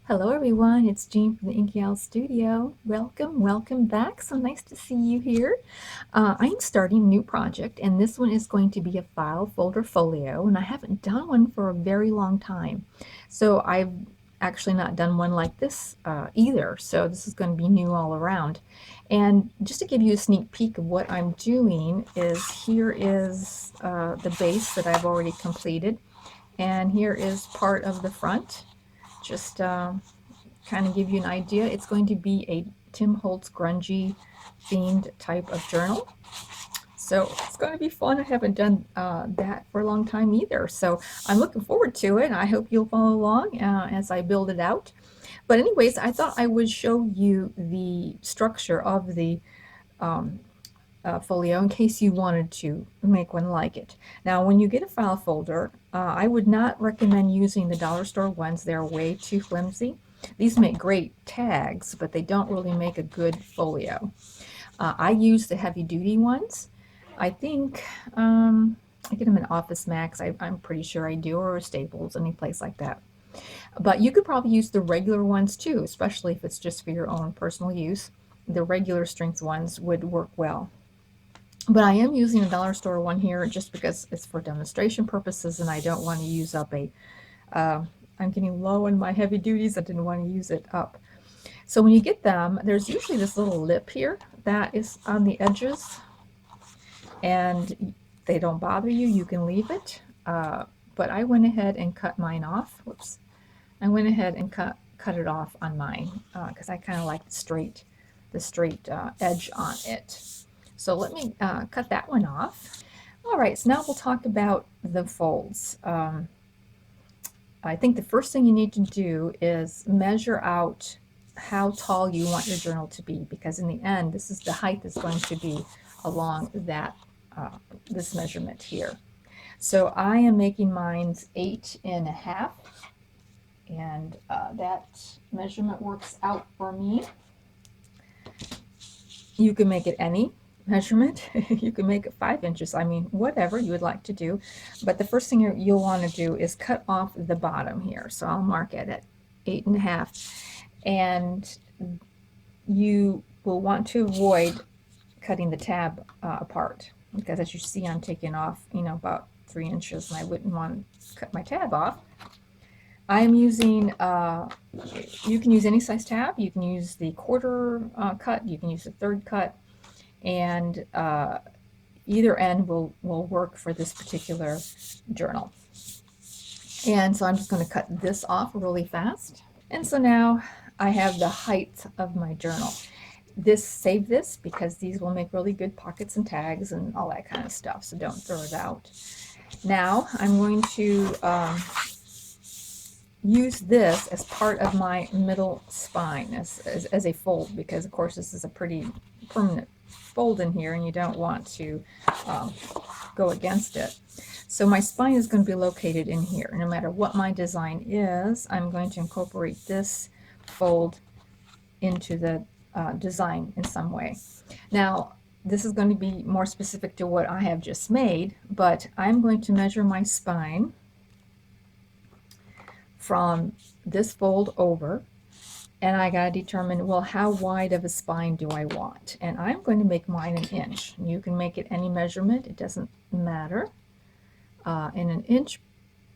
Hello everyone, it's Jean from the Inky Studio. Welcome back. So nice to see you here. I'm starting a new project and this one is going to be a file folder folio, and I haven't done one for a very long time. So I've actually not done one like this either. So this is going to be new all around. And just to give you a sneak peek of what I'm doing is here is the base that I've already completed, and here is part of the front. Just kind of give you an idea, it's going to be a Tim Holtz grungy themed type of journal. So it's going to be fun. I haven't done that for a long time either. So I'm looking forward to it. I hope you'll follow along as I build it out. But anyways, I thought I would show you the structure of the um, folio in case you wanted to make one like it. Now, when you get a file folder, I would not recommend using the dollar store ones. They're way too flimsy. These make great tags, but they don't really make a good folio. I use the heavy duty ones. I think I get them in Office Max. I'm pretty sure I do, or Staples, any place like that. But you could probably use the regular ones too, especially if it's just for your own personal use. The regular strength ones would work well. But I am using a dollar store one here just because it's for demonstration purposes and I don't want to use up I'm getting low in my heavy duties. I didn't want to use it up. So when you get them, there's usually this little lip here that is on the edges, and they don't bother you. You can leave it. But I went ahead and cut mine off. Whoops. I went ahead and cut it off on mine because I kind of like the straight edge on it. So let me cut that one off. All right, so now we'll talk about the folds. I think the first thing you need to do is measure out how tall you want your journal to be, because in the end, this is the height that's going to be along this measurement here. So I am making mine 8.5, and that measurement works out for me. You can make it any measurement. You can make it 5 inches. I mean, whatever you would like to do. But the first thing you'll want to do is cut off the bottom here. So I'll mark it at 8.5. And you will want to avoid cutting the tab apart, because as you see, I'm taking off, about 3 inches, and I wouldn't want to cut my tab off. I'm using, you can use any size tab. You can use the quarter cut, you can use the third cut, and either end will work for this particular journal. And so I'm just going to cut this off really fast. And so now I have the height of my journal. Save this, because these will make really good pockets and tags and all that kind of stuff, so don't throw it out. Now I'm going to use this as part of my middle spine as a fold, because of course this is a pretty permanent fold in here and you don't want to go against it. So my spine is going to be located in here. No matter what my design is, I'm going to incorporate this fold into the design in some way. Now, this is going to be more specific to what I have just made, but I'm going to measure my spine from this fold over, and I got to determine, well, how wide of a spine do I want? And I'm going to make mine 1 inch. You can make it any measurement, it doesn't matter. And 1 inch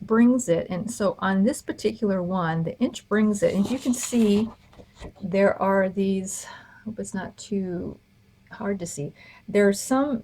brings it, and so on this particular one, the inch brings it, and if you can see, there are these, I hope it's not too hard to see, there's some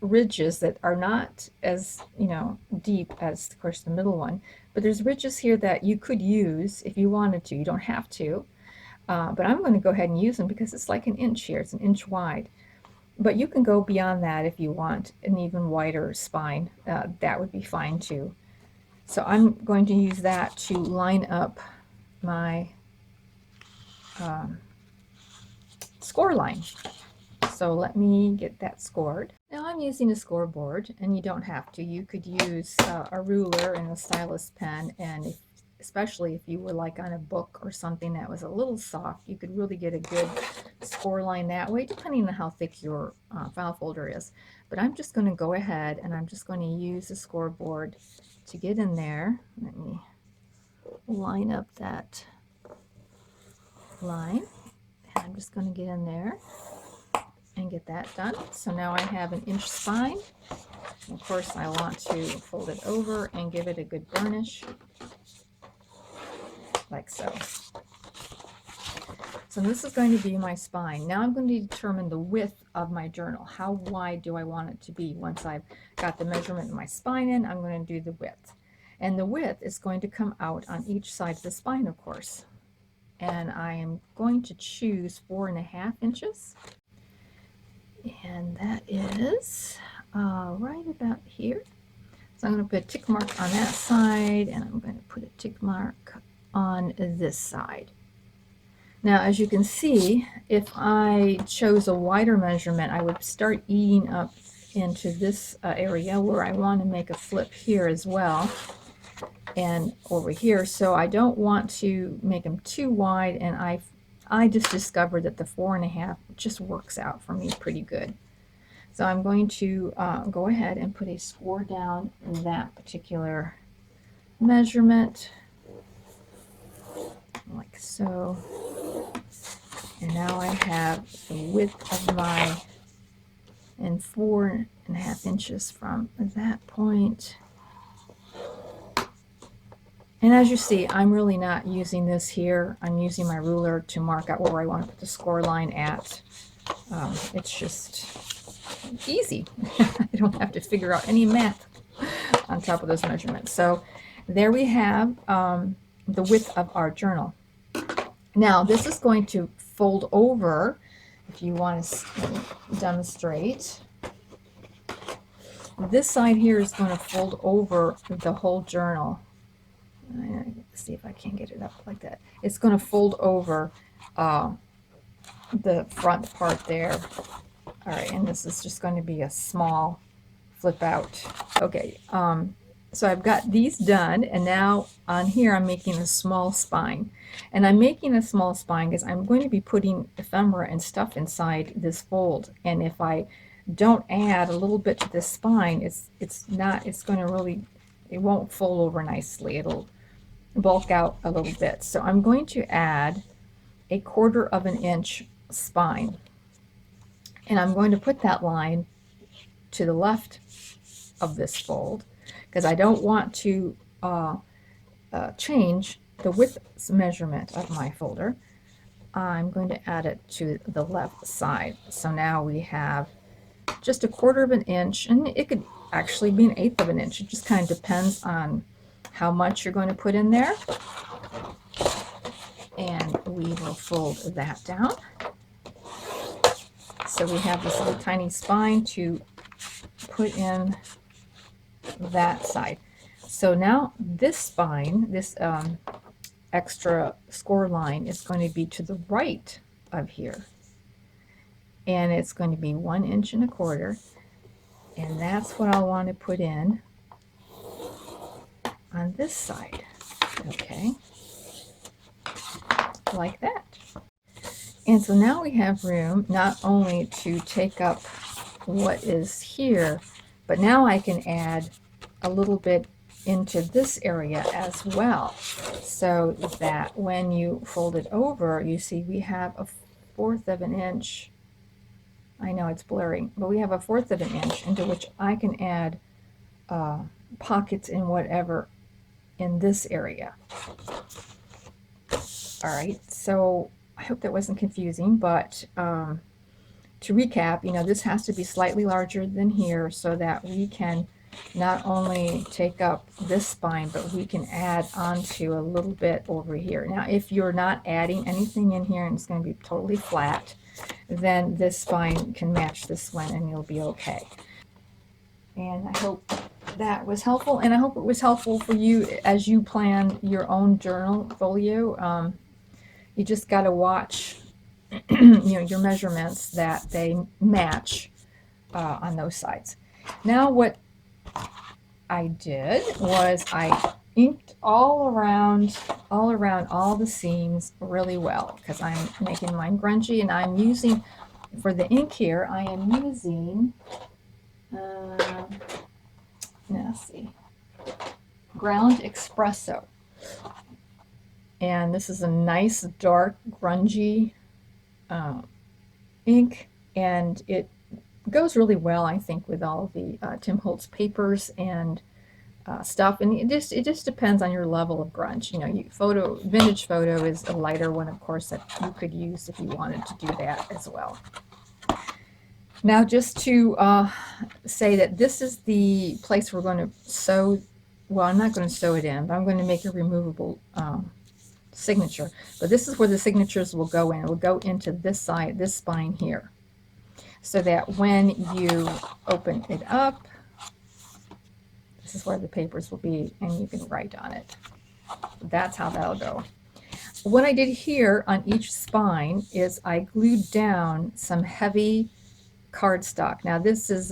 ridges that are not as deep as, of course, the middle one, but there's ridges here that you could use if you wanted to. You don't have to, but I'm going to go ahead and use them because it's like 1 inch here. It's 1 inch wide, but you can go beyond that if you want an even wider spine. That would be fine too. So I'm going to use that to line up my score line. So let me get that scored. Now I'm using a scoreboard, and you don't have to. You could use a ruler and a stylus pen, and especially if you were like on a book or something that was a little soft, you could really get a good score line that way, depending on how thick your file folder is. But I'm just going to go ahead and I'm just going to use the scoreboard to get in there. Let me line up that line. And I'm just going to get in there and get that done. So now I have an inch spine. Of course, I want to fold it over and give it a good burnish, like so. So this is going to be my spine. Now I'm going to determine the width of my journal. How wide do I want it to be? Once I've got the measurement of my spine in, I'm going to do the width. And the width is going to come out on each side of the spine, of course. And I am going to choose 4.5 inches. And that is right about here. So I'm going to put a tick mark on that side, and I'm going to put a tick mark on this side. Now, as you can see, if I chose a wider measurement, I would start eating up into this area where I want to make a flip here as well, and over here. So I don't want to make them too wide, and I just discovered that the 4.5 just works out for me pretty good. So I'm going to go ahead and put a score down that particular measurement, like so. And now I have the width of my, and 4.5 inches from that point. And as you see, I'm really not using this here. I'm using my ruler to mark out where I want to put the score line at. It's just easy. I don't have to figure out any math on top of those measurements. So there we have the width of our journal. Now this is going to fold over, if you want to demonstrate. This side here is going to fold over the whole journal. Let's see if I can get it up like that. It's going to fold over the front part there. All right, and this is just going to be a small flip out. Okay, so I've got these done, and now on here I'm making a small spine. And I'm making a small spine because I'm going to be putting ephemera and stuff inside this fold. And if I don't add a little bit to this spine, it's going to really, it won't fold over nicely. It'll bulk out a little bit. So I'm going to add a 1/4 inch spine. And I'm going to put that line to the left of this fold because I don't want to change the width measurement of my folder. I'm going to add it to the left side. So now we have just a 1/4 inch, and it could actually be 1/8 inch. It just kind of depends on how much you're going to put in there. And we will fold that down. So we have this little tiny spine to put in that side. So now this spine, this extra score line is going to be to the right of here. And it's going to be 1 1/4 inches. And that's what I'll want to put in on this side. Okay. Like that. And so now we have room not only to take up what is here, but now I can add a little bit into this area as well, so that when you fold it over, you see we have a 1/4 inch. I know it's blurry, but we have a 1/4 inch into which I can add pockets in whatever in this area. All right, so I hope that wasn't confusing, but to recap, you know, this has to be slightly larger than here so that we can not only take up this spine, but we can add onto a little bit over here. Now, if you're not adding anything in here and it's going to be totally flat, then this spine can match this one and you'll be okay. And I hope that was helpful, and I hope it was helpful for you as you plan your own journal folio. You just got to watch you know, your measurements, that they match on those sides. Now what I did was I inked all around all the seams really well, because I'm making mine grungy, and I'm using, for the ink here, I am using let's see, ground espresso. And this is a nice, dark, grungy ink, and it goes really well, I think, with all the Tim Holtz papers and stuff. And it just depends on your level of grunge. You know, vintage photo is a lighter one, of course, that you could use if you wanted to do that as well. Now, just to say that this is the place we're going to sew. Well, I'm not going to sew it in, but I'm going to make a removable signature. But this is where the signatures will go in. It will go into this side, this spine here, so that when you open it up, this is where the papers will be, and you can write on it. That's how that'll go. What I did here on each spine is I glued down some heavy cardstock. Now this is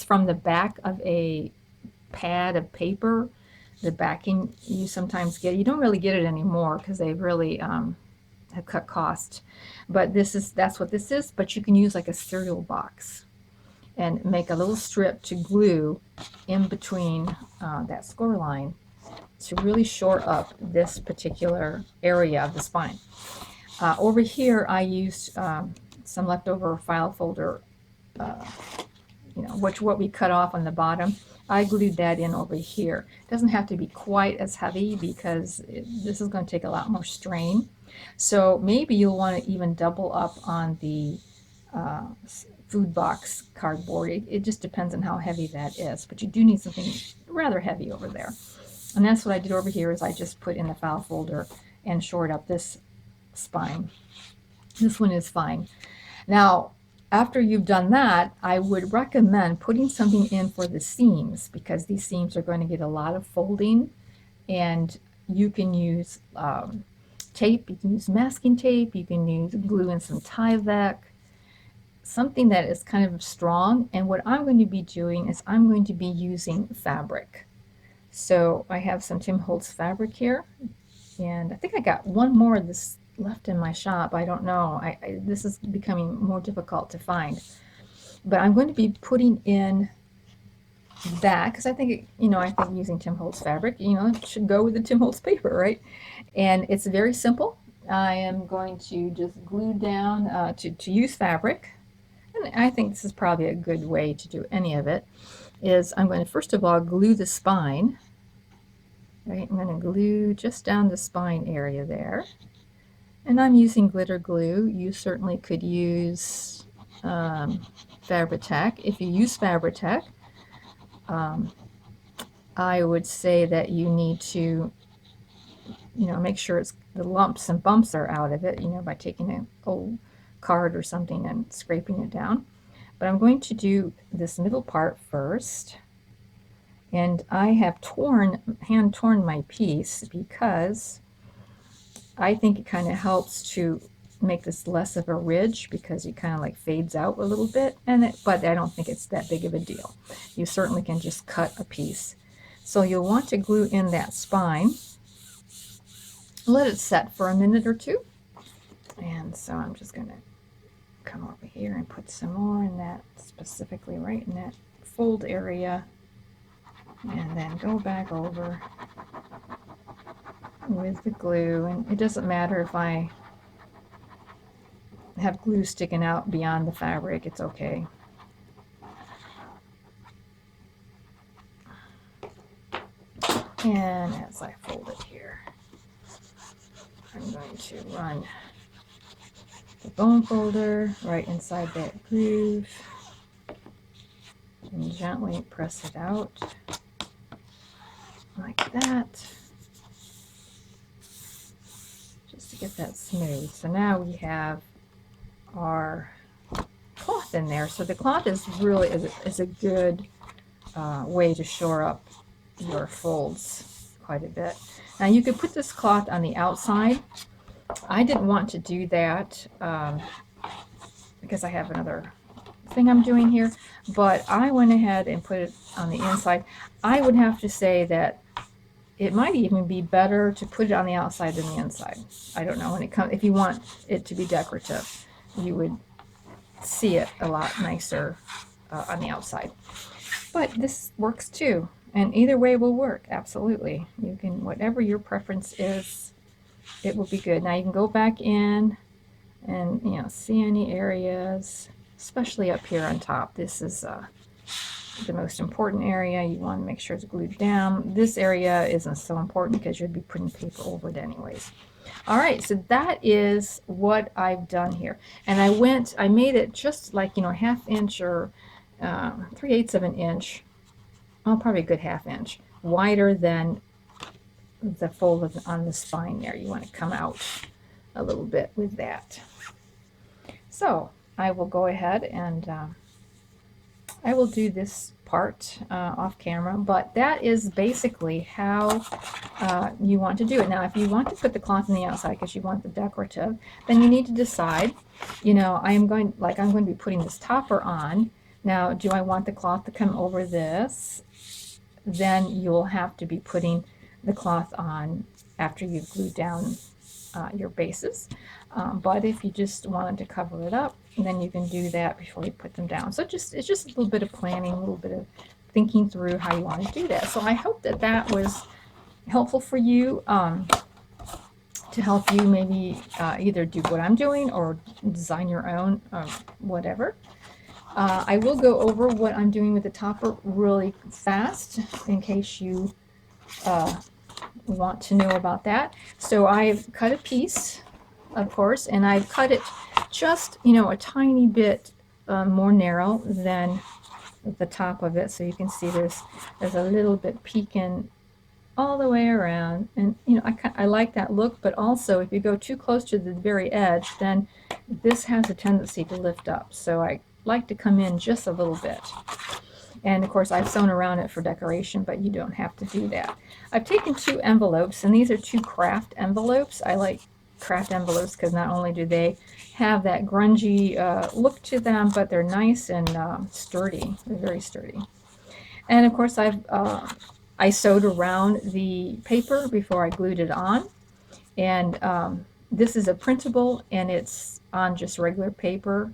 from the back of a pad of paper. The backing you sometimes get. You don't really get it anymore because they really have cut costs. But that's what this is. But you can use like a cereal box and make a little strip to glue in between that score line to really shore up this particular area of the spine. Over here I used some leftover file folder, what we cut off on the bottom. I glued that in over here. It doesn't have to be quite as heavy because this is going to take a lot more strain. So maybe you'll want to even double up on the food box cardboard. It just depends on how heavy that is, but you do need something rather heavy over there. And that's what I did over here, is I just put in the file folder and shored up this spine. This one is fine. Now, after you've done that, I would recommend putting something in for the seams, because these seams are going to get a lot of folding, and you can use tape, you can use masking tape, you can use glue and some Tyvek, something that is kind of strong. And what I'm going to be doing is I'm going to be using fabric. So I have some Tim Holtz fabric here, and I think I got one more of this left in my shop. I don't know. This is becoming more difficult to find. But I'm going to be putting in that because I think, I think using Tim Holtz fabric, it should go with the Tim Holtz paper, right? And it's very simple. I am going to just glue down to use fabric. And I think this is probably a good way to do any of it, is I'm going to first of all glue the spine. Right? I'm going to glue just down the spine area there. And I'm using glitter glue. You certainly could use Fabri-Tac. If you use Fabri-Tac, I would say that you need to, make sure the lumps and bumps are out of it, by taking an old card or something and scraping it down. But I'm going to do this middle part first. And I have hand torn my piece because I think it kind of helps to make this less of a ridge, because it kind of like fades out a little bit, but I don't think it's that big of a deal. You certainly can just cut a piece. So you'll want to glue in that spine. Let it set for a minute or two. And so I'm just going to come over here and put some more in that, specifically right in that fold area, and then go back over with the glue. And it doesn't matter if I have glue sticking out beyond the fabric, it's okay. And as I fold it here, I'm going to run the bone folder right inside that groove and gently press it out like that, just to get that smooth. So now we have our cloth in there. So the cloth is really is a good way to shore up your folds quite a bit. Now you could put this cloth on the outside. I didn't want to do that because I have another thing I'm doing here, but I went ahead and put it on the inside. I would have to say that it might even be better to put it on the outside than the inside. I don't know, if you want it to be decorative, you would see it a lot nicer on the outside. But this works too, and either way will work, absolutely. You can, whatever your preference is, it will be good. Now you can go back in and, you know, see any areas, especially up here on top. This is the most important area. You want to make sure it's glued down. This area isn't so important because you'll be putting paper over it anyways. All right, so that is what I've done here. And I made it just like, you know, 1/2 inch or 3/8 of an inch, oh, probably a good 1/2 inch, wider than the fold on the spine there. You want to come out a little bit with that. So I will go ahead and I will do this part off camera, but that is basically how you want to do it. Now, if you want to put the cloth on the outside because you want the decorative, then you need to decide, you know, I'm going to be putting this topper on. Now, do I want the cloth to come over this? Then you'll have to be putting the cloth on after you've glued down your bases. But if you just wanted to cover it up, then you can do that before you put them down. So it's just a little bit of planning, a little bit of thinking through how you want to do that. So I hope that that was helpful for you, to help you maybe either do what I'm doing or design your own, whatever. I will go over what I'm doing with the topper really fast in case you want to know about that. So I've cut a piece, of course, and I've cut it just, you know, a tiny bit more narrow than the top of it. So you can see there's a little bit peeking all the way around, and you know, I like that look, but also if you go too close to the very edge, then this has a tendency to lift up. So I like to come in just a little bit. And of course I've sewn around it for decoration, but you don't have to do that. I've taken 2 envelopes, and these are 2 craft envelopes. I like craft envelopes because not only do they have that grungy look to them, but they're nice and sturdy. They're very sturdy. And of course I sewed around the paper before I glued it on. And this is a printable, and it's on just regular paper.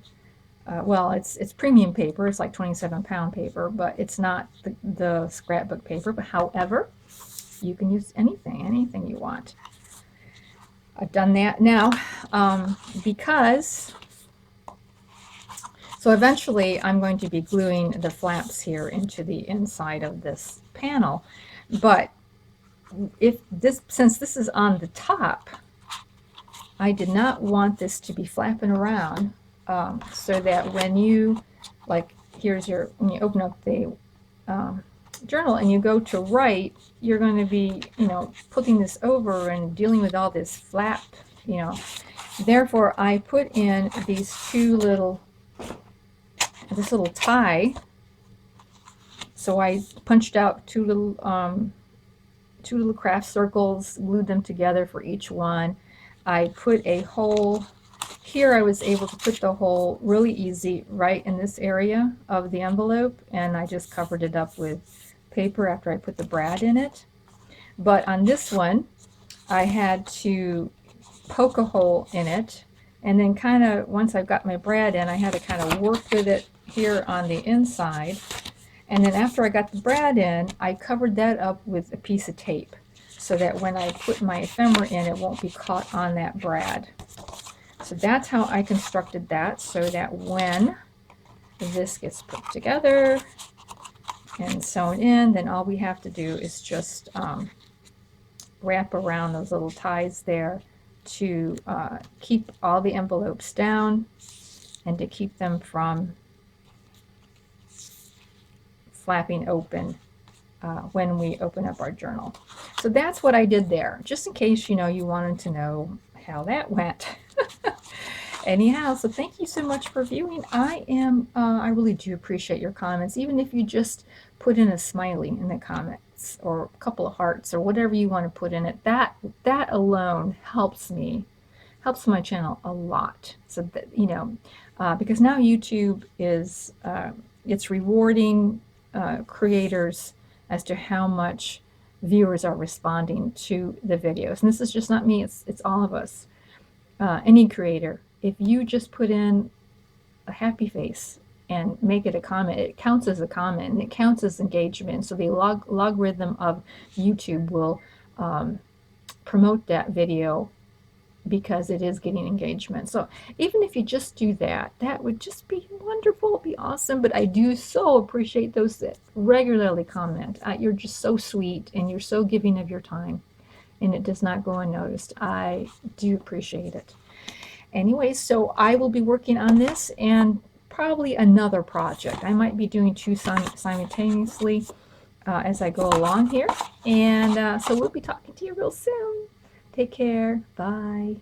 Well, it's premium paper. It's like 27-pound paper, but it's not the scrapbook paper. But however, you can use anything you want. I've done that now because, so eventually I'm going to be gluing the flaps here into the inside of this panel. But since this is on the top, I did not want this to be flapping around. So that when you, like, when you open up the journal and you go to write, you're going to be, you know, putting this over and dealing with all this flap, you know. Therefore, I put in these this little tie. So I punched out two little craft circles, glued them together for each one. I put a hole. Here I was able to put the hole really easy right in this area of the envelope, and I just covered it up with paper after I put the brad in it. But on this one, I had to poke a hole in it, and then kind of, once I've got my brad in, I had to kind of work with it here on the inside. And then after I got the brad in, I covered that up with a piece of tape so that when I put my ephemera in, it won't be caught on that brad. So that's how I constructed that, so that when this gets put together and sewn in, then all we have to do is just wrap around those little ties there to keep all the envelopes down and to keep them from flapping open when we open up our journal. So that's what I did there, just in case, you know, you wanted to know how that went. Anyhow, so thank you so much for viewing. I really do appreciate your comments, even if you just put in a smiley in the comments or a couple of hearts or whatever you want to put in it. That alone helps my channel a lot. So that, you know, because now YouTube is it's rewarding creators as to how much viewers are responding to the videos. And this is just not me, it's all of us. Any creator, if you just put in a happy face and make it a comment, it counts as a comment and it counts as engagement. So the logarithm of YouTube will promote that video because it is getting engagement. So even if you just do that, that would just be wonderful, it'd be awesome. But I do so appreciate those that regularly comment. You're just so sweet and you're so giving of your time, and it does not go unnoticed. I do appreciate it. Anyway, so I will be working on this and probably another project. I might be doing two simultaneously as I go along here. And so we'll be talking to you real soon. Take care. Bye.